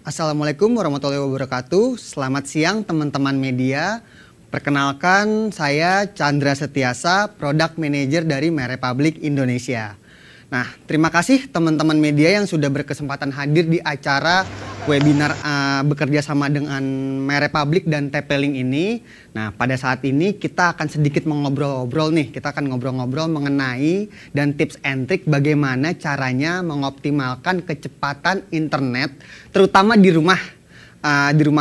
Assalamualaikum warahmatullahi wabarakatuh. Selamat siang teman-teman media. Perkenalkan saya Chandra Setiasa, Product Manager dari MyRepublic Indonesia. Nah, terima kasih teman-teman media yang sudah berkesempatan hadir di acara webinar bekerja sama dengan MyRepublic dan TP-Link ini. Nah, pada saat ini kita akan sedikit mengobrol-obrol nih. Kita akan ngobrol-ngobrol mengenai dan tips and trick bagaimana caranya mengoptimalkan kecepatan internet, terutama di rumah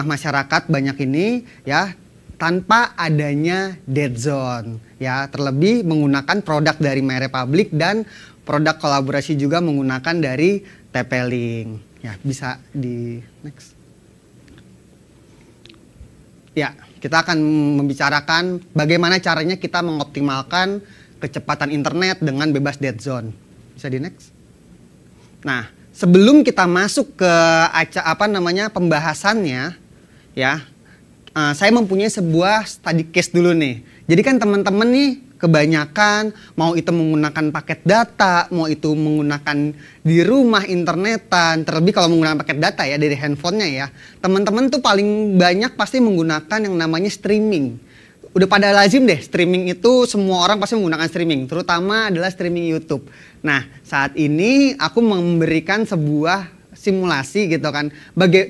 masyarakat banyak ini ya, tanpa adanya dead zone ya, terlebih menggunakan produk dari MyRepublic dan produk kolaborasi juga menggunakan dari TP-Link. Ya, bisa di next. Ya, kita akan membicarakan bagaimana caranya kita mengoptimalkan kecepatan internet dengan bebas dead zone. Bisa di next. Nah, sebelum kita masuk ke pembahasannya ya, saya mempunyai sebuah study case dulu nih. Jadi kan teman-teman nih kebanyakan mau itu menggunakan paket data, mau itu menggunakan di rumah internetan, terlebih kalau menggunakan paket data ya dari handphonenya ya. Teman-teman tuh paling banyak pasti menggunakan yang namanya streaming. Udah pada lazim deh, streaming itu semua orang pasti menggunakan streaming, terutama adalah streaming YouTube. Nah, saat ini aku memberikan sebuah simulasi gitu kan,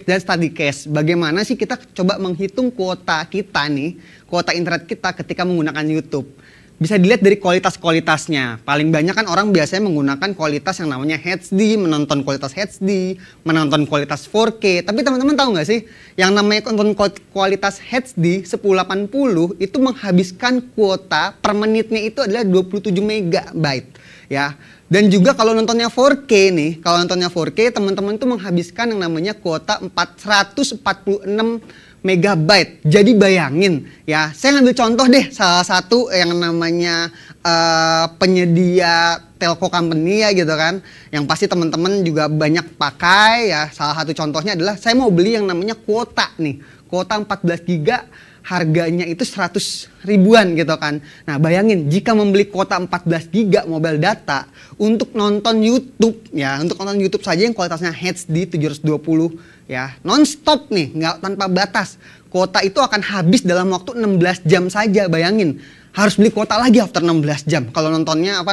dan study case. Bagaimana sih kita coba menghitung kuota kita nih, kuota internet kita ketika menggunakan YouTube. Bisa dilihat dari kualitas-kualitasnya. Paling banyak kan orang biasanya menggunakan kualitas yang namanya HD, menonton kualitas HD, menonton kualitas 4K. Tapi teman-teman tahu nggak sih, yang namanya nonton kualitas HD 1080 itu menghabiskan kuota per menitnya itu adalah 27 MB ya. Dan juga kalau nontonnya 4K nih, kalau nontonnya 4K teman-teman tuh menghabiskan yang namanya kuota 446 megabyte. Jadi bayangin ya, saya ngambil contoh deh salah satu yang namanya penyedia telco company ya gitu kan, yang pasti teman-teman juga banyak pakai ya. Salah satu contohnya adalah saya mau beli yang namanya kuota nih, kuota 14 giga, harganya itu 100 ribuan gitu kan. Nah, bayangin jika membeli kuota 14 giga mobile data untuk nonton YouTube ya, untuk nonton YouTube saja yang kualitasnya HD 720 ya, non-stop nih, nggak tanpa batas. Kuota itu akan habis dalam waktu 16 jam saja. Bayangin, harus beli kuota lagi after 16 jam kalau nontonnya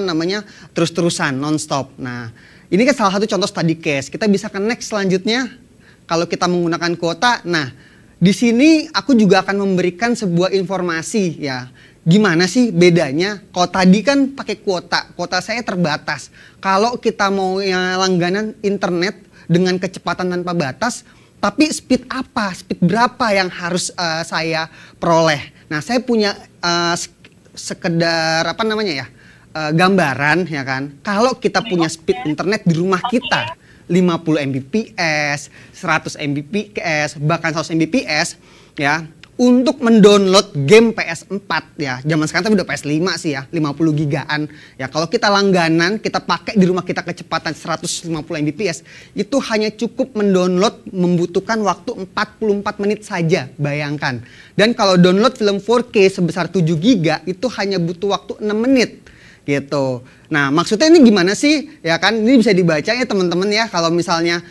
terus-terusan non-stop. Nah, ini kan salah satu contoh study case. Kita bisa ke next selanjutnya. Kalau kita menggunakan kuota, nah di sini aku juga akan memberikan sebuah informasi ya. Gimana sih bedanya? Kalau tadi kan pakai kuota saya terbatas. Kalau kita mau langganan internet dengan kecepatan tanpa batas, tapi speed berapa yang harus saya peroleh? Nah, saya punya sekedar gambaran ya kan. Kalau kita punya speed internet di rumah kita 50 Mbps, 100 Mbps, bahkan 100 Mbps ya, untuk mendownload game PS4 ya. Zaman sekarang udah PS5 sih ya, 50 gigaan. Ya, kalau kita langganan, kita pakai di rumah kita kecepatan 150 Mbps, itu hanya cukup mendownload membutuhkan waktu 44 menit saja, bayangkan. Dan kalau download film 4K sebesar 7 giga itu hanya butuh waktu 6 menit. Gitu. Nah, maksudnya ini gimana sih? Ya kan, ini bisa dibaca ya teman-teman ya. Kalau misalnya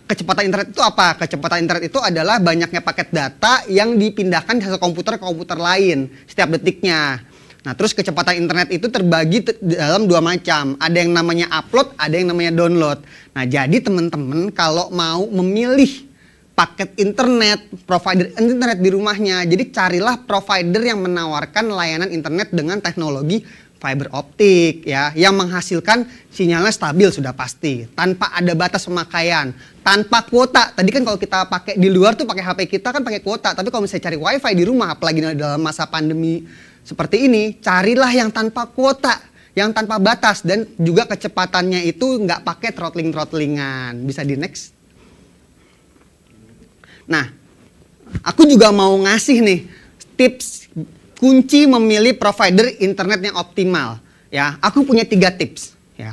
kecepatan internet itu apa? Kecepatan internet itu adalah banyaknya paket data yang dipindahkan dari satu komputer ke komputer lain setiap detiknya. Nah, terus kecepatan internet itu terbagi dalam dua macam. Ada yang namanya upload, ada yang namanya download. Nah, jadi teman-teman kalau mau memilih paket internet, provider internet di rumahnya, jadi carilah provider yang menawarkan layanan internet dengan teknologi fiber optik ya, yang menghasilkan sinyalnya stabil sudah pasti, tanpa ada batas pemakaian, tanpa kuota. Tadi kan kalau kita pakai di luar tuh pakai HP kita kan pakai kuota, tapi kalau misalnya cari wifi di rumah, apalagi dalam masa pandemi seperti ini, carilah yang tanpa kuota, yang tanpa batas, dan juga kecepatannya itu nggak pakai throttlingan. Bisa di next. Nah, aku juga mau ngasih nih tips kunci memilih provider internet yang optimal ya. Aku punya 3 tips ya.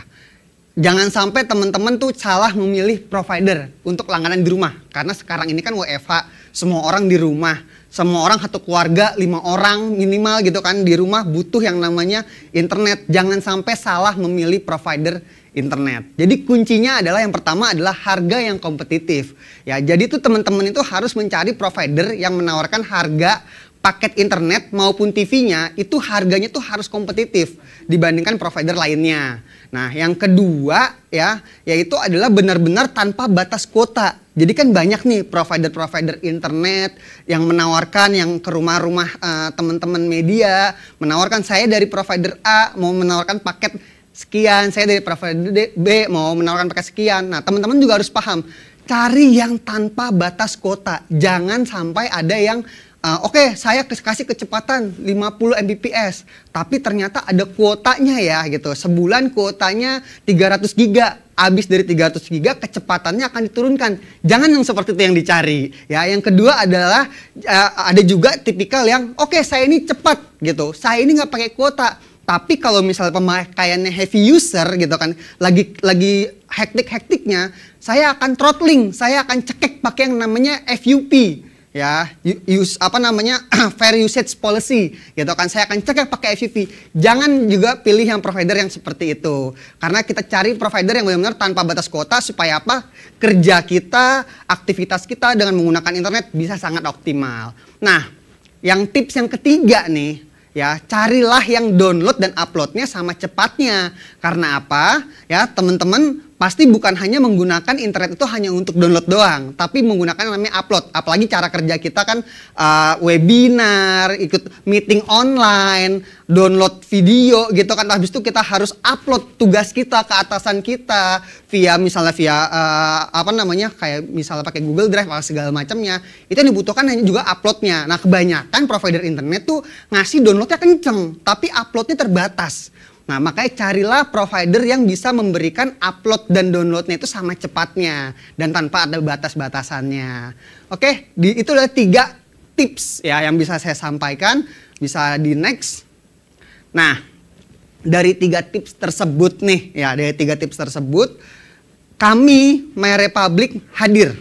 Jangan sampai teman-teman tuh salah memilih provider untuk langganan di rumah, karena sekarang ini kan WFH, semua orang di rumah, semua orang satu keluarga 5 orang minimal gitu kan di rumah butuh yang namanya internet. Jangan sampai salah memilih provider internet. Jadi kuncinya adalah yang pertama adalah harga yang kompetitif. Ya, jadi tuh teman-teman itu harus mencari provider yang menawarkan harga paket internet maupun TV-nya itu harganya tuh harus kompetitif dibandingkan provider lainnya. Nah, yang kedua ya, yaitu adalah benar-benar tanpa batas kuota. Jadi kan banyak nih provider-provider internet yang menawarkan yang ke rumah-rumah teman-teman media, menawarkan saya dari provider A mau menawarkan paket sekian, saya dari provider B mau menawarkan paket sekian. Nah, teman-teman juga harus paham, cari yang tanpa batas kuota. Jangan sampai ada yang oke, saya kasih kecepatan 50 Mbps, tapi ternyata ada kuotanya ya gitu. Sebulan kuotanya 300 giga, habis dari 300 giga kecepatannya akan diturunkan. Jangan yang seperti itu yang dicari. Ya, yang kedua adalah ada juga tipikal yang oke, saya ini cepat gitu. Saya ini nggak pakai kuota. Tapi kalau misalnya pemakaiannya heavy user gitu kan, lagi hektik-hektiknya, saya akan throttling, saya akan cekek pakai yang namanya FUP. Ya, fair usage policy gitu kan, saya akan cekek pakai FUP. Jangan juga pilih yang provider yang seperti itu, karena kita cari provider yang benar-benar tanpa batas kuota supaya apa, kerja kita, aktivitas kita dengan menggunakan internet bisa sangat optimal. Nah, yang tips yang ketiga nih ya, carilah yang download dan uploadnya sama cepatnya. Karena apa ya, teman-teman pasti bukan hanya menggunakan internet itu hanya untuk download doang, tapi menggunakan yang namanya upload. Apalagi cara kerja kita kan webinar, ikut meeting online, download video gitu kan. Habis itu kita harus upload tugas kita ke atasan kita via kayak misalnya pakai Google Drive atau segala macamnya. Itu yang dibutuhkan hanya juga uploadnya. Nah, kebanyakan provider internet tuh ngasih downloadnya kenceng, tapi uploadnya terbatas. Nah, makanya carilah provider yang bisa memberikan upload dan downloadnya itu sama cepatnya dan tanpa ada batas-batasannya. Oke, itu adalah 3 tips ya yang bisa saya sampaikan. Bisa di next. Nah, dari 3 tips tersebut nih ya, kami MyRepublic hadir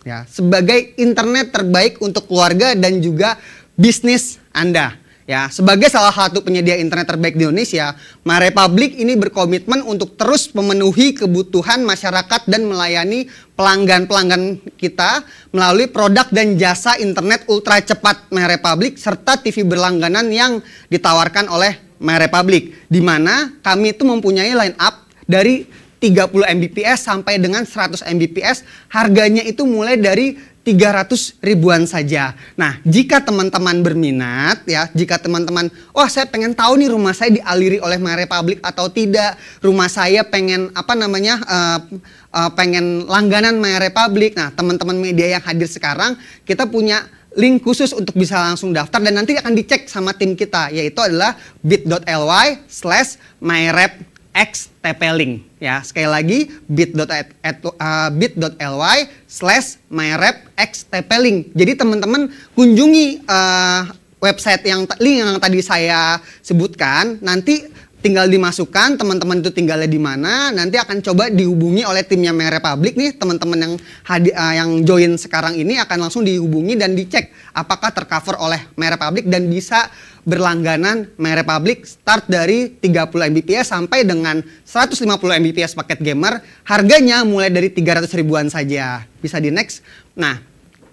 ya sebagai internet terbaik untuk keluarga dan juga bisnis Anda. Ya, sebagai salah satu penyedia internet terbaik di Indonesia, MyRepublic ini berkomitmen untuk terus memenuhi kebutuhan masyarakat dan melayani pelanggan-pelanggan kita melalui produk dan jasa internet ultra cepat MyRepublic serta TV berlangganan yang ditawarkan oleh MyRepublic, di mana kami itu mempunyai line up dari 30 Mbps sampai dengan 100 Mbps, harganya itu mulai dari 300 ribuan saja. Nah, jika teman-teman berminat ya, jika teman-teman, saya pengen tahu nih rumah saya dialiri oleh MyRepublic atau tidak, rumah saya pengen pengen langganan MyRepublic. Nah, teman-teman media yang hadir sekarang, kita punya link khusus untuk bisa langsung daftar dan nanti akan dicek sama tim kita, yaitu adalah bit.ly/myrep_xtplink ya. Sekali lagi bit.ly/myrep_xtplink. Jadi teman-teman kunjungi website link yang tadi saya sebutkan, nanti tinggal dimasukkan teman-teman itu tinggalnya di mana, nanti akan coba dihubungi oleh timnya MyRepublic nih, teman-teman yang join sekarang ini akan langsung dihubungi dan dicek apakah tercover oleh MyRepublic dan bisa berlangganan MyRepublic start dari 30 Mbps sampai dengan 150 Mbps paket gamer, harganya mulai dari 300 ribuan saja. Bisa di next. Nah,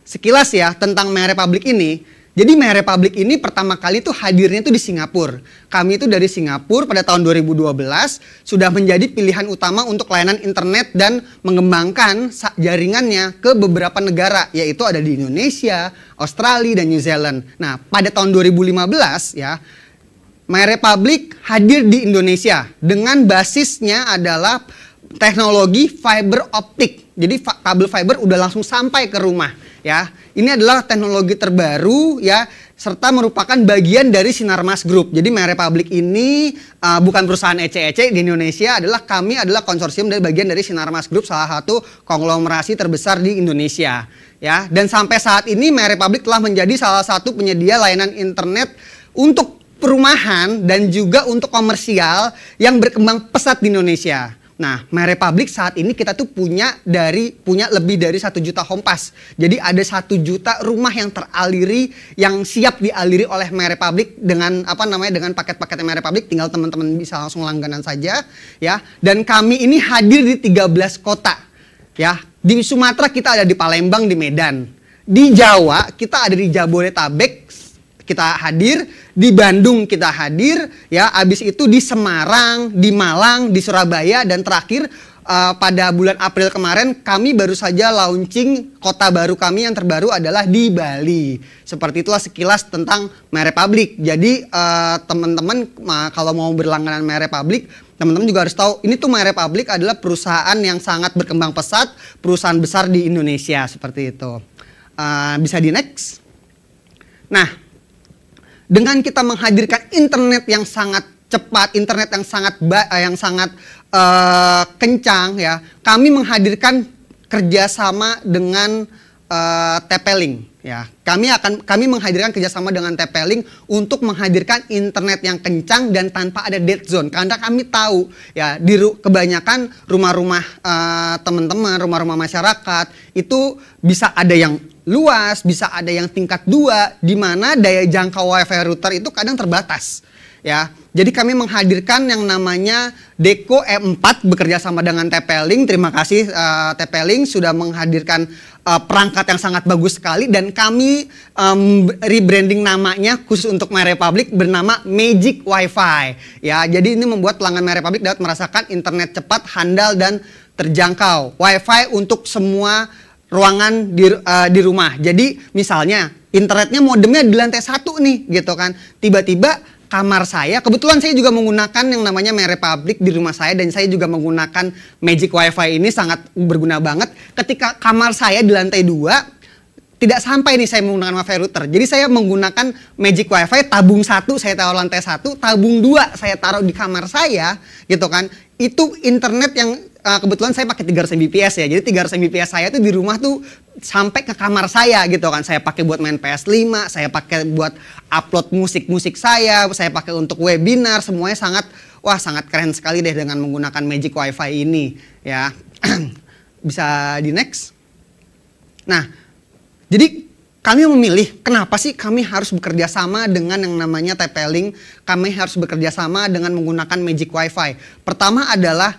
sekilas ya tentang MyRepublic ini. Jadi MyRepublic ini pertama kali tuh hadirnya tuh di Singapura. Kami itu dari Singapura pada tahun 2012 sudah menjadi pilihan utama untuk layanan internet dan mengembangkan jaringannya ke beberapa negara, yaitu ada di Indonesia, Australia, dan New Zealand. Nah, pada tahun 2015 ya, MyRepublic hadir di Indonesia dengan basisnya adalah teknologi fiber optik. Jadi kabel fiber udah langsung sampai ke rumah ya. Ini adalah teknologi terbaru ya, serta merupakan bagian dari Sinarmas Group. Jadi MyRepublic ini bukan perusahaan ece-ece di Indonesia, kami adalah konsorsium dari bagian dari Sinarmas Group, salah satu konglomerasi terbesar di Indonesia ya. Dan sampai saat ini MyRepublic telah menjadi salah satu penyedia layanan internet untuk perumahan dan juga untuk komersial yang berkembang pesat di Indonesia. Nah, MyRepublic saat ini kita tuh punya lebih dari 1 juta home pass. Jadi ada 1 juta rumah yang teraliri, yang siap dialiri oleh MyRepublic dengan dengan paket-paket MyRepublic. Tinggal teman-teman bisa langsung langganan saja, ya. Dan kami ini hadir di 13 kota, ya. Di Sumatera kita ada di Palembang, di Medan. Di Jawa kita ada di Jabodetabek, kita hadir. Di Bandung kita hadir, ya. Abis itu di Semarang, di Malang, di Surabaya, dan terakhir pada bulan April kemarin kami baru saja launching kota baru kami yang terbaru adalah di Bali. Seperti itulah sekilas tentang MyRepublic. Jadi teman-teman kalau mau berlangganan MyRepublic, teman-teman juga harus tahu ini tuh MyRepublic adalah perusahaan yang sangat berkembang pesat, perusahaan besar di Indonesia, seperti itu. Bisa di next. Nah, dengan kita menghadirkan internet yang sangat cepat, internet yang sangat kencang, ya, kami menghadirkan kerjasama dengan TP-Link, ya. Kami menghadirkan kerjasama dengan TP-Link untuk menghadirkan internet yang kencang dan tanpa ada dead zone. Karena kami tahu, ya, kebanyakan rumah-rumah teman-teman, rumah-rumah masyarakat itu bisa ada yang luas, bisa ada yang tingkat 2, di mana daya jangkau WiFi router itu kadang terbatas, ya. Jadi kami menghadirkan yang namanya Deco E4 bekerja sama dengan TP-Link. Terima kasih TP-Link sudah menghadirkan perangkat yang sangat bagus sekali, dan kami rebranding namanya khusus untuk MyRepublic bernama Magic Wi-Fi, ya. Jadi ini membuat pelanggan MyRepublic dapat merasakan internet cepat, handal, dan terjangkau. Wi-Fi untuk semua ruangan di rumah. Jadi misalnya internetnya modemnya di lantai 1 nih, gitu kan. Tiba-tiba kamar saya, kebetulan saya juga menggunakan yang namanya MyRepublic di rumah saya, dan saya juga menggunakan Magic Wi-Fi ini sangat berguna banget. Ketika kamar saya di lantai 2, tidak sampai nih saya menggunakan Wi-Fi router. Jadi saya menggunakan Magic Wi-Fi, tabung 1 saya taruh lantai 1, tabung 2 saya taruh di kamar saya, gitu kan. Itu internet yang kebetulan saya pakai 300 Mbps, ya. Jadi 300 Mbps saya tuh di rumah tuh sampai ke kamar saya, gitu kan. Saya pakai buat main PS5, saya pakai buat upload musik-musik saya pakai untuk webinar, semuanya sangat keren sekali deh dengan menggunakan Magic Wi-Fi ini, ya. Bisa di next. Nah, jadi kami memilih, kenapa sih kami harus bekerja sama dengan yang namanya TP-Link, kami harus bekerja sama dengan menggunakan Magic Wi-Fi. Pertama adalah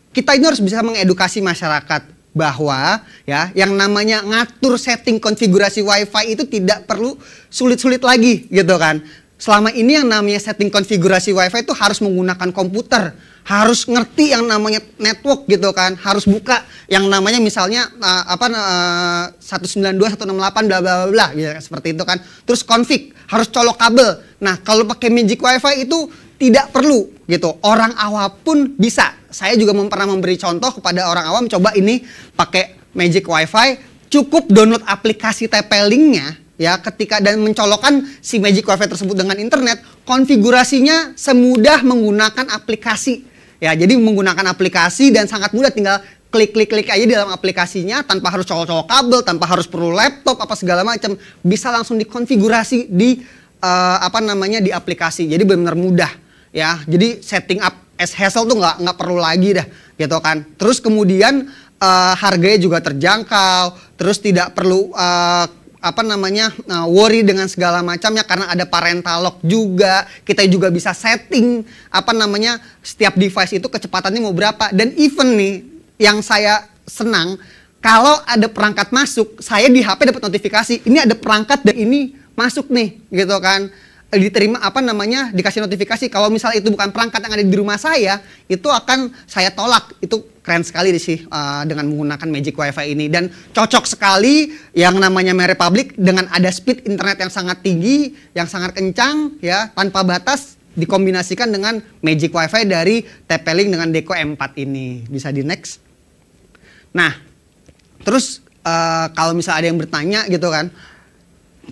kita ini harus bisa mengedukasi masyarakat bahwa, ya, yang namanya ngatur setting konfigurasi Wi-Fi itu tidak perlu sulit-sulit lagi, gitu kan. Selama ini yang namanya setting konfigurasi Wi-Fi itu harus menggunakan komputer, harus ngerti yang namanya network, gitu kan, harus buka yang namanya misalnya 192.168 bla bla bla, gitu, seperti itu kan. Terus config, harus colok kabel. Nah, kalau pakai Magic Wi-Fi itu tidak perlu, gitu. Orang awam pun bisa. Saya juga pernah memberi contoh kepada orang awam, coba ini pakai Magic Wi-Fi, cukup download aplikasi TP-Link-nya, ya, dan mencolokkan si Magic Wi-Fi tersebut dengan internet, konfigurasinya semudah menggunakan aplikasi, ya. Jadi menggunakan aplikasi dan sangat mudah, tinggal klik aja di dalam aplikasinya tanpa harus colok-colok kabel, tanpa harus perlu laptop apa segala macam, bisa langsung dikonfigurasi di di aplikasi. Jadi benar-benar mudah, ya. Jadi setting up as hassle tuh nggak perlu lagi dah, gitu kan. Terus kemudian harganya juga terjangkau, terus tidak perlu worry dengan segala macamnya karena ada parental lock juga. Kita juga bisa setting setiap device itu kecepatannya mau berapa. Dan even nih yang saya senang, kalau ada perangkat masuk, saya di HP dapat notifikasi, ini ada perangkat dan ini masuk nih, gitu kan. Diterima dikasih notifikasi. Kalau misalnya itu bukan perangkat yang ada di rumah saya, itu akan saya tolak. Itu keren sekali sih dengan menggunakan Magic Wi-Fi ini, dan cocok sekali yang namanya MyRepublic dengan ada speed internet yang sangat tinggi, yang sangat kencang, ya, tanpa batas, dikombinasikan dengan Magic Wi-Fi dari TP-Link dengan Deco E4 ini. Bisa di next. Nah, terus kalau misalnya ada yang bertanya, gitu kan,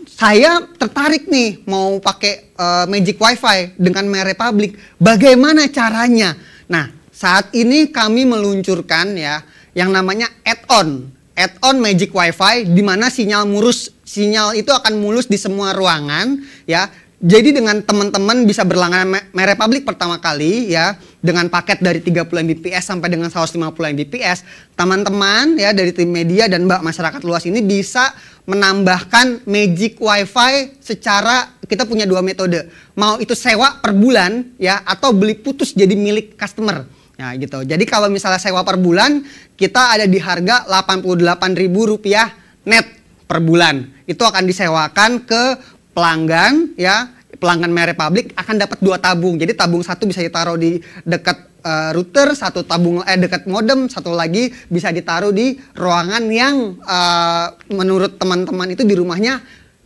saya tertarik nih mau pakai Magic Wi-Fi dengan MyRepublic, bagaimana caranya? Nah, saat ini kami meluncurkan, ya, yang namanya add-on Magic Wi-Fi, di mana sinyal itu akan mulus di semua ruangan, ya. Jadi dengan teman-teman bisa berlangganan MyRepublic pertama kali, ya, dengan paket dari 30 Mbps sampai dengan 150 Mbps, teman-teman ya dari tim media dan Mbak masyarakat luas ini bisa menambahkan Magic Wi-Fi secara kita punya dua metode. Mau itu sewa per bulan ya atau beli putus jadi milik customer. Ya gitu. Jadi kalau misalnya sewa per bulan, kita ada di harga Rp88.000 net per bulan. Itu akan disewakan ke pelanggan ya. Pelanggan MyRepublik akan dapat 2 tabung. Jadi tabung satu bisa ditaruh di dekat router, satu tabung dekat modem, satu lagi bisa ditaruh di ruangan yang menurut teman-teman itu di rumahnya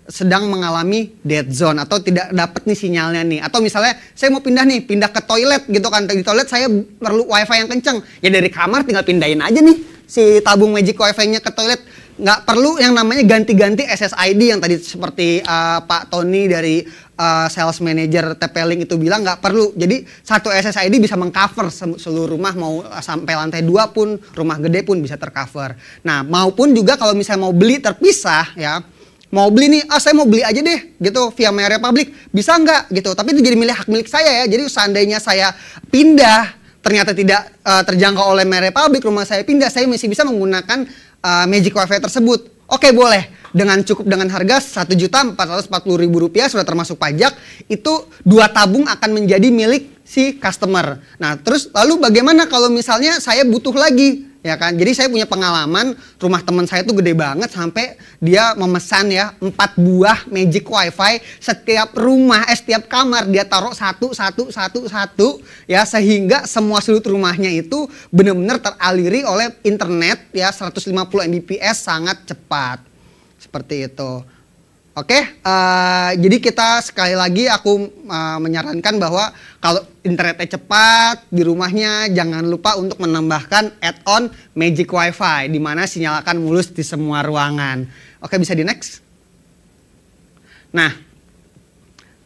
sedang mengalami dead zone atau tidak dapat nih sinyalnya nih. Atau misalnya saya mau pindah ke toilet gitu kan. Di toilet saya perlu wifi yang kenceng. Ya dari kamar tinggal pindahin aja nih si tabung Magic Wi-Fi-nya ke toilet. Nggak perlu yang namanya ganti-ganti SSID yang tadi seperti Pak Tony dari sales manager TP-Link itu bilang nggak perlu. Jadi satu SSID bisa mengcover seluruh rumah, mau sampai lantai 2 pun, rumah gede pun bisa tercover. Nah maupun juga kalau misalnya mau beli terpisah ya, mau beli nih, saya mau beli aja deh gitu via MyRepublik, bisa nggak gitu. Tapi itu jadi hak milik saya ya. Jadi seandainya saya pindah ternyata tidak terjangkau oleh MyRepublik, rumah saya pindah, saya masih bisa menggunakan Magic Wi-Fi tersebut. Oke, boleh. Cukup dengan harga Rp1.440.000 sudah termasuk pajak, itu 2 tabung akan menjadi milik si customer. Nah, terus lalu bagaimana kalau misalnya saya butuh lagi? Ya kan, jadi saya punya pengalaman rumah teman saya tuh gede banget sampai dia memesan ya 4 buah Magic Wi-Fi setiap rumah, setiap kamar dia taruh satu ya, sehingga semua sudut rumahnya itu benar-benar teraliri oleh internet ya 150 Mbps sangat cepat seperti itu. Oke, jadi kita sekali lagi aku menyarankan bahwa kalau internetnya cepat di rumahnya jangan lupa untuk menambahkan add-on Magic Wi-Fi di mana sinyal akan mulus di semua ruangan. Oke, bisa di next. Nah,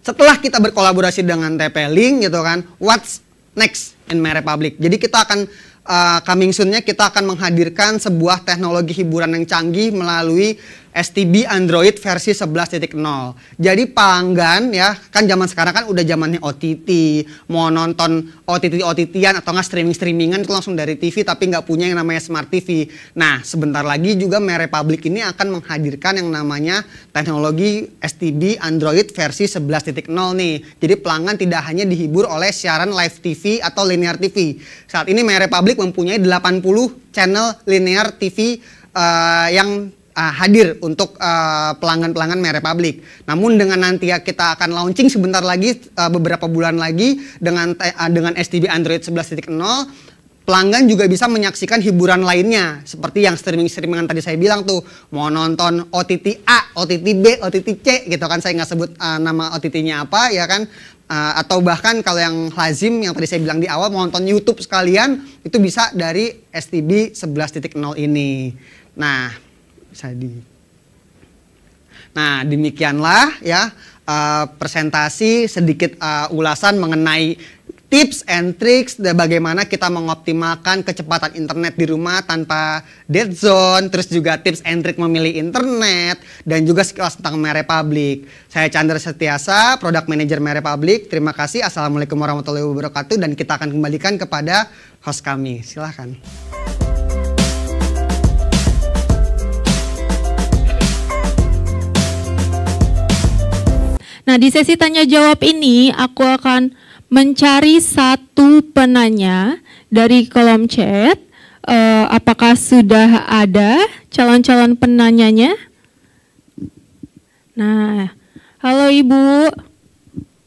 setelah kita berkolaborasi dengan TP-Link gitu kan, what's next in MyRepublik? Jadi kita akan coming soon-nya kita akan menghadirkan sebuah teknologi hiburan yang canggih melalui STB Android versi 11.0. Jadi pelanggan ya, kan zaman sekarang kan udah zamannya OTT, mau nonton OTT-OTT-an atau nggak streaming-streamingan itu langsung dari TV tapi nggak punya yang namanya Smart TV. Nah, sebentar lagi juga MyRepublik ini akan menghadirkan yang namanya teknologi STB Android versi 11.0 nih. Jadi pelanggan tidak hanya dihibur oleh siaran live TV atau linear TV. Saat ini MyRepublik mempunyai 80 channel linear TV yang hadir untuk pelanggan-pelanggan MyRepublik. Namun dengan nanti ya kita akan launching sebentar lagi beberapa bulan lagi dengan STB Android 11.0, pelanggan juga bisa menyaksikan hiburan lainnya seperti yang streaming-streamingan tadi saya bilang tuh, mau nonton OTT A, OTT B, OTT C gitu kan, saya nggak sebut nama OTT-nya apa ya kan, atau bahkan kalau yang lazim yang tadi saya bilang di awal mau nonton YouTube sekalian itu bisa dari STB 11.0 ini. Nah, demikianlah ya presentasi sedikit ulasan mengenai tips and tricks bagaimana kita mengoptimalkan kecepatan internet di rumah tanpa dead zone, terus juga tips and trick memilih internet, dan juga sekilas tentang MyRepublik. Saya Chandra Setiasa, Product Manager MyRepublik. Terima kasih. Assalamualaikum warahmatullahi wabarakatuh, dan kita akan kembalikan kepada host kami. Silahkan. Nah, di sesi tanya jawab ini aku akan mencari satu penanya dari kolom chat. Apakah sudah ada calon-calon penanyanya? Nah, halo Ibu.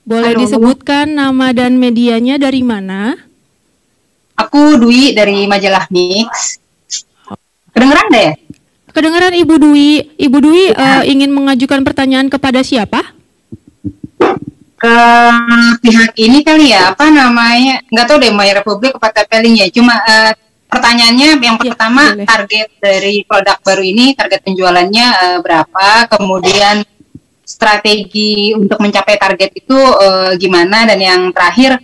Boleh halo, disebutkan nama dan medianya dari mana? Aku Dwi dari majalah Mix. Kedengeran deh? Kedengeran Ibu Dwi. Ibu Dwi ingin mengajukan pertanyaan kepada siapa? Ke pihak ini kali ya, apa namanya, nggak tahu deh MyRepublik apa TP-Link ya, cuma pertanyaannya yang pertama, boleh. Target dari produk baru ini, target penjualannya berapa, kemudian strategi untuk mencapai target itu gimana, dan yang terakhir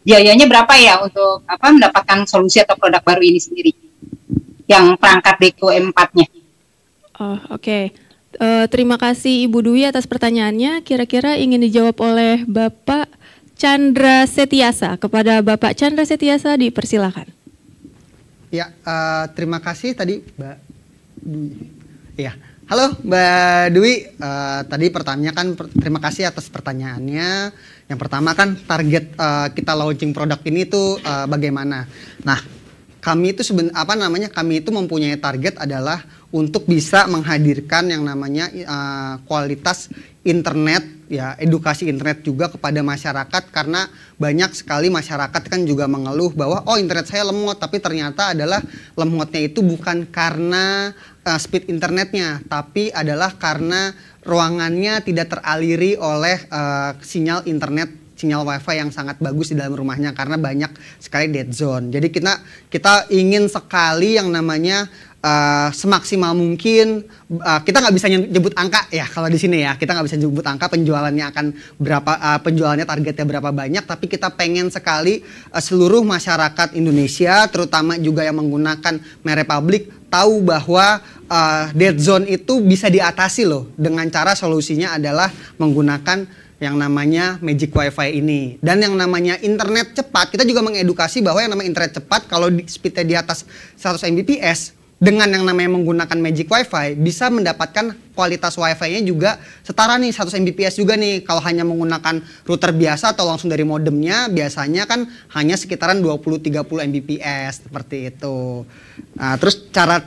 biayanya berapa ya untuk mendapatkan solusi atau produk baru ini sendiri, yang perangkat Deco M4-nya. Oke. Terima kasih Ibu Dwi atas pertanyaannya. Kira-kira ingin dijawab oleh Bapak Chandra Setiasa. Kepada Bapak Chandra Setiasa dipersilakan. Ya, terima kasih tadi Mbak Dwi. Ya, halo Mbak Dwi. Tadi pertanyaan kan, terima kasih atas pertanyaannya. Yang pertama kan target kita launching produk ini tuh bagaimana? Nah, kami itu kami itu mempunyai target adalah untuk bisa menghadirkan yang namanya kualitas internet, ya edukasi internet juga kepada masyarakat, karena banyak sekali masyarakat kan juga mengeluh bahwa oh internet saya lemot, tapi ternyata adalah lemotnya itu bukan karena speed internetnya, tapi adalah karena ruangannya tidak teraliri oleh sinyal internet, sinyal wifi yang sangat bagus di dalam rumahnya, karena banyak sekali dead zone. Jadi kita ingin sekali yang namanya semaksimal mungkin, kita nggak bisa nyebut angka ya kalau di sini ya, kita nggak bisa nyebut angka penjualannya akan berapa, penjualannya targetnya berapa banyak, tapi kita pengen sekali seluruh masyarakat Indonesia, terutama juga yang menggunakan MyRepublic, tahu bahwa dead zone itu bisa diatasi loh, dengan cara solusinya adalah menggunakan yang namanya Magic Wi-Fi ini. Dan yang namanya internet cepat, kita juga mengedukasi bahwa yang namanya internet cepat kalau speednya di atas 100 Mbps, dengan yang namanya menggunakan Magic Wi-Fi bisa mendapatkan kualitas Wi-Fi-nya juga setara nih 100 Mbps juga nih. Kalau hanya menggunakan router biasa atau langsung dari modemnya, biasanya kan hanya sekitaran 20-30 Mbps seperti itu. Nah, terus cara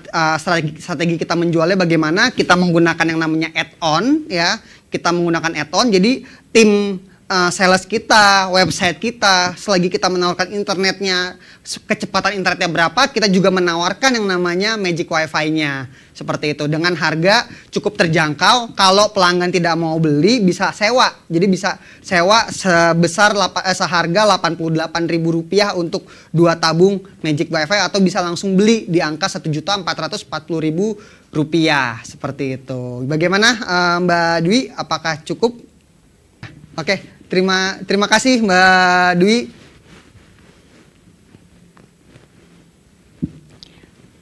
strategi kita menjualnya bagaimana? Kita menggunakan yang namanya add-on ya. Kita menggunakan add-on, jadi tim sales kita, website kita, selagi kita menawarkan internetnya, kecepatan internetnya berapa, kita juga menawarkan yang namanya Magic Wi-Fi-nya. Seperti itu, dengan harga cukup terjangkau. Kalau pelanggan tidak mau beli, bisa sewa. Jadi bisa sewa sebesar seharga Rp88.000 untuk 2 tabung Magic Wi-Fi, atau bisa langsung beli di angka Rp1.440.000. Seperti itu. Bagaimana Mbak Dwi? Apakah cukup? Oke, terima kasih Mbak Dwi.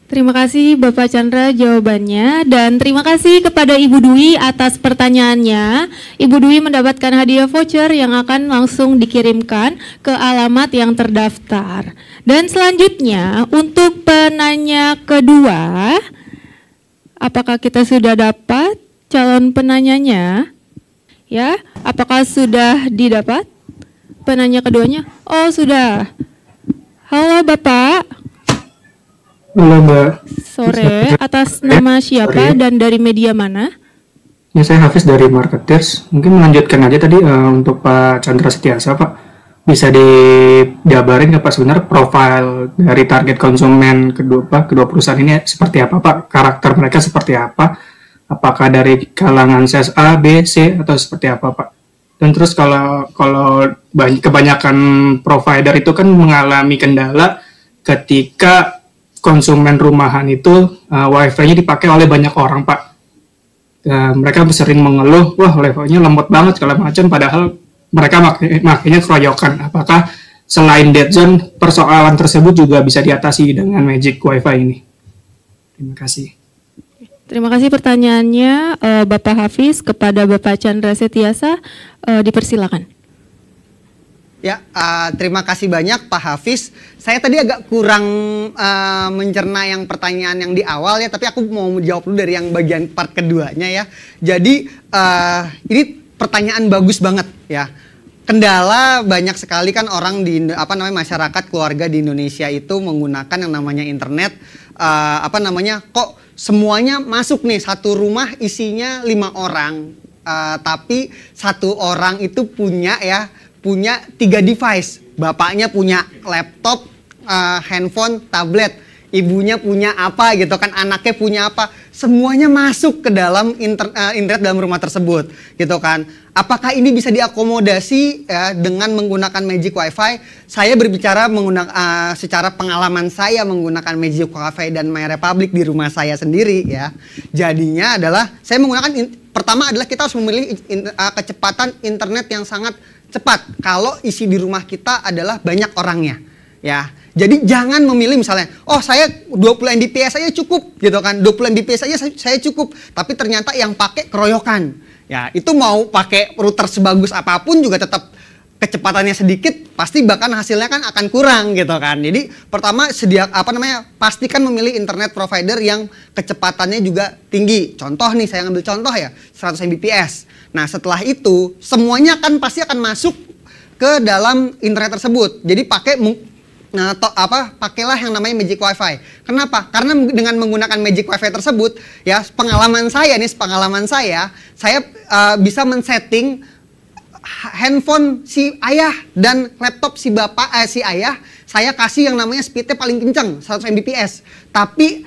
Terima kasih Bapak Chandra jawabannya, dan terima kasih kepada Ibu Dwi atas pertanyaannya. Ibu Dwi mendapatkan hadiah voucher yang akan langsung dikirimkan ke alamat yang terdaftar. Dan selanjutnya untuk penanya kedua, apakah kita sudah dapat calon penanyanya? Ya, apakah sudah didapat penanya keduanya? Oh, sudah. Halo Bapak. Halo Mbak. Sore, atas nama siapa dan dari media mana? Ya, saya Hafiz dari Marketers. Mungkin melanjutkan aja tadi untuk Pak Chandra Setiasa, Pak. Bisa dijabarin nggak Pak sebenarnya profil dari target konsumen kedua perusahaan ini seperti apa Pak? Karakter mereka seperti apa? Apakah dari kalangan sales A, B, C, atau seperti apa Pak? Dan terus kalau kebanyakan provider itu kan mengalami kendala ketika konsumen rumahan itu Wi-Fi-nya dipakai oleh banyak orang Pak. Mereka sering mengeluh, wah Wi-Fi-nya lemot banget segala macam, padahal mereka makanya keroyokan. Apakah selain dead zone, persoalan tersebut juga bisa diatasi dengan Magic Wi-Fi ini? Terima kasih. Terima kasih pertanyaannya Bapak Hafiz. Kepada Bapak Chandra Setiasa, dipersilakan. Ya, terima kasih banyak Pak Hafiz. Saya tadi agak kurang mencerna yang pertanyaan yang di awal ya, tapi aku mau menjawab dulu dari yang bagian part keduanya ya. Jadi ini pertanyaan bagus banget ya. Kendala banyak sekali kan orang di masyarakat keluarga di Indonesia itu menggunakan yang namanya internet, kok semuanya masuk nih, satu rumah isinya 5 orang, tapi satu orang itu punya 3 device. Bapaknya punya laptop, handphone, tablet, ibunya punya apa gitu kan, anaknya punya apa, semuanya masuk ke dalam internet dalam rumah tersebut gitu kan. Apakah ini bisa diakomodasi ya, dengan menggunakan Magic Wi-Fi? Saya berbicara menggunakan secara pengalaman saya menggunakan Magic Wi-Fi dan MyRepublic di rumah saya sendiri ya. Jadinya adalah saya menggunakan, pertama adalah kita harus memilih kecepatan internet yang sangat cepat kalau isi di rumah kita adalah banyak orangnya ya. Jadi jangan memilih misalnya, oh saya 20 Mbps saja cukup gitu kan, 20 Mbps saja saya cukup, tapi ternyata yang pakai keroyokan. Ya, itu mau pakai router sebagus apapun juga tetap kecepatannya sedikit, pasti bahkan hasilnya kan akan kurang gitu kan. Jadi pertama pastikan memilih internet provider yang kecepatannya juga tinggi. Contoh nih, saya ngambil contoh ya, 100 Mbps. Nah setelah itu semuanya kan pasti akan masuk ke dalam internet tersebut. Jadi pakailah yang namanya Magic Wi-Fi. Kenapa? Karena dengan menggunakan Magic Wi-Fi tersebut, ya pengalaman saya bisa men-setting handphone si ayah dan laptop si ayah, saya kasih yang namanya speednya paling kencang 100 Mbps. Tapi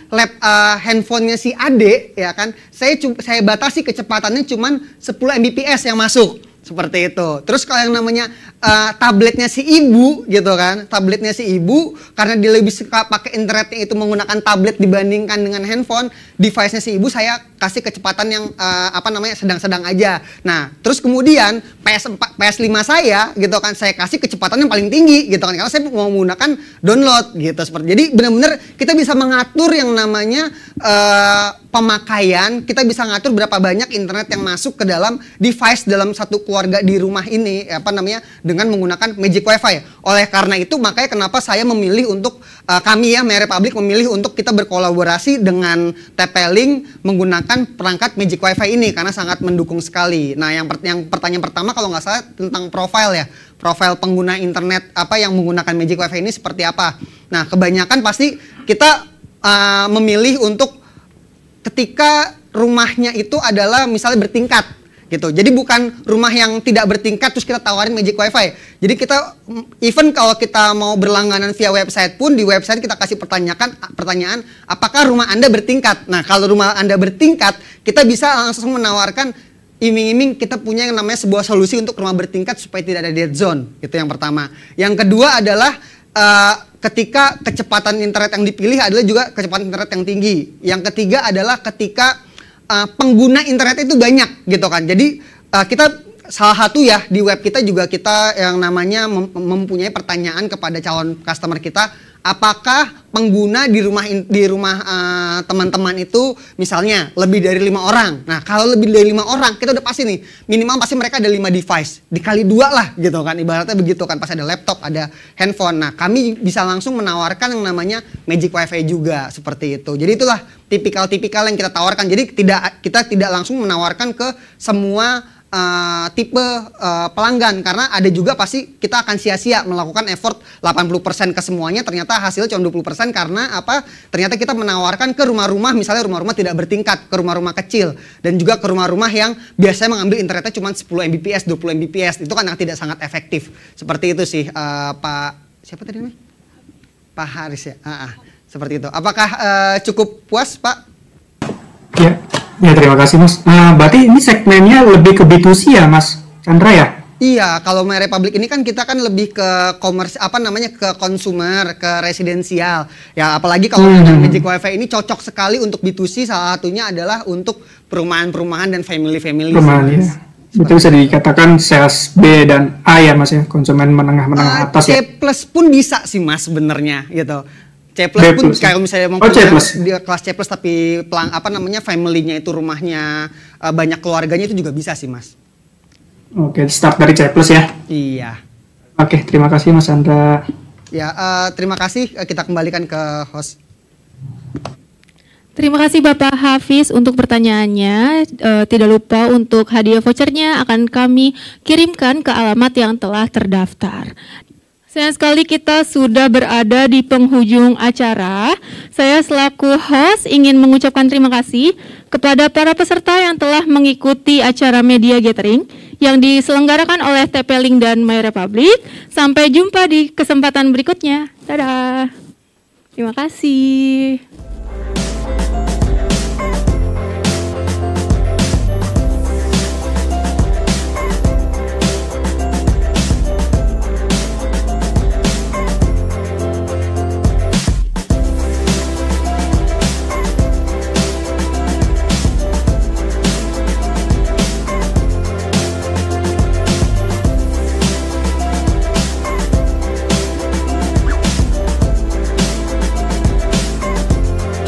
handphonenya si adik, ya kan, saya batasi kecepatannya cuman 10 Mbps yang masuk. Seperti itu. Terus kalau yang namanya tabletnya si ibu gitu kan, tabletnya si ibu karena dia lebih suka pakai internetnya itu menggunakan tablet dibandingkan dengan handphone, device-nya si ibu saya kasih kecepatan yang sedang-sedang aja. Nah, terus kemudian PS5 saya gitu kan, saya kasih kecepatan yang paling tinggi gitu kan, karena saya mau menggunakan download gitu. Jadi benar-benar kita bisa mengatur yang namanya pemakaian, kita bisa ngatur berapa banyak internet yang masuk ke dalam device dalam satu keluarga di rumah ini dengan menggunakan Magic Wi-Fi. Oleh karena itu makanya kenapa saya memilih untuk kami ya MyRepublic memilih untuk kita berkolaborasi dengan TP-Link menggunakan perangkat Magic Wi-Fi ini karena sangat mendukung sekali. Nah, yang pertanyaan pertama kalau nggak salah tentang profil ya. Profil pengguna internet yang menggunakan Magic Wi-Fi ini seperti apa. Nah, kebanyakan pasti kita memilih untuk ketika rumahnya itu adalah misalnya bertingkat gitu. Jadi bukan rumah yang tidak bertingkat terus kita tawarin Magic Wi-Fi. Jadi kita even kalau kita mau berlangganan via website pun di website kita kasih pertanyaan apakah rumah Anda bertingkat. Nah, kalau rumah Anda bertingkat, kita bisa langsung menawarkan iming-iming kita punya yang namanya sebuah solusi untuk rumah bertingkat supaya tidak ada dead zone. Itu yang pertama. Yang kedua adalah ketika kecepatan internet yang dipilih adalah juga kecepatan internet yang tinggi. Yang ketiga adalah ketika pengguna internet itu banyak gitu kan. Jadi kita salah satu ya di web kita juga kita yang namanya mempunyai pertanyaan kepada calon customer kita, apakah pengguna di rumah teman-teman itu misalnya lebih dari 5 orang. Nah, kalau lebih dari 5 orang kita udah pasti nih minimal pasti mereka ada 5 device dikali 2 lah gitu kan, ibaratnya begitu kan, pasti ada laptop, ada handphone. Nah, kami bisa langsung menawarkan yang namanya Magic Wi-Fi juga seperti itu. Jadi itulah tipikal-tipikal yang kita tawarkan. Jadi kita tidak langsung menawarkan ke semua tipe pelanggan, karena ada juga pasti kita akan sia-sia melakukan effort 80% ke semuanya, ternyata hasilnya cuma 20% karena ternyata kita menawarkan ke rumah-rumah, misalnya rumah-rumah tidak bertingkat, ke rumah-rumah kecil dan juga ke rumah-rumah yang biasanya mengambil internetnya cuma 10 Mbps, 20 Mbps, itu kan yang tidak sangat efektif. Seperti itu sih Pak siapa tadi namanya? Pak Haris ya. Seperti itu. Apakah cukup puas, Pak? Ya. Ya, terima kasih Mas. Nah, berarti ini segmennya lebih ke B2C ya Mas Chandra ya? Iya, kalau MyRepublic ini kan kita kan lebih ke ke konsumer, ke residensial. Ya, apalagi kalau Magic Wi-Fi ini cocok sekali untuk B2C, salah satunya adalah untuk perumahan-perumahan dan family-family. Perumahan ya. Itu bisa dikatakan sales B dan A ya Mas ya, konsumen menengah atas C+ ya? Pun bisa sih Mas sebenarnya gitu. C+ pun kalau misalnya mau di kelas C+ tapi family-nya itu rumahnya banyak keluarganya itu juga bisa sih Mas. Oke, start dari C+ ya. Iya. Oke, terima kasih Mas Chandra. Ya, terima kasih, kita kembalikan ke host. Terima kasih Bapak Hafiz untuk pertanyaannya. Tidak lupa untuk hadiah vouchernya akan kami kirimkan ke alamat yang telah terdaftar. Sayang sekali kita sudah berada di penghujung acara. Saya selaku host ingin mengucapkan terima kasih kepada para peserta yang telah mengikuti acara media gathering yang diselenggarakan oleh TP-Link dan MyRepublic. Sampai jumpa di kesempatan berikutnya. Dadah. Terima kasih.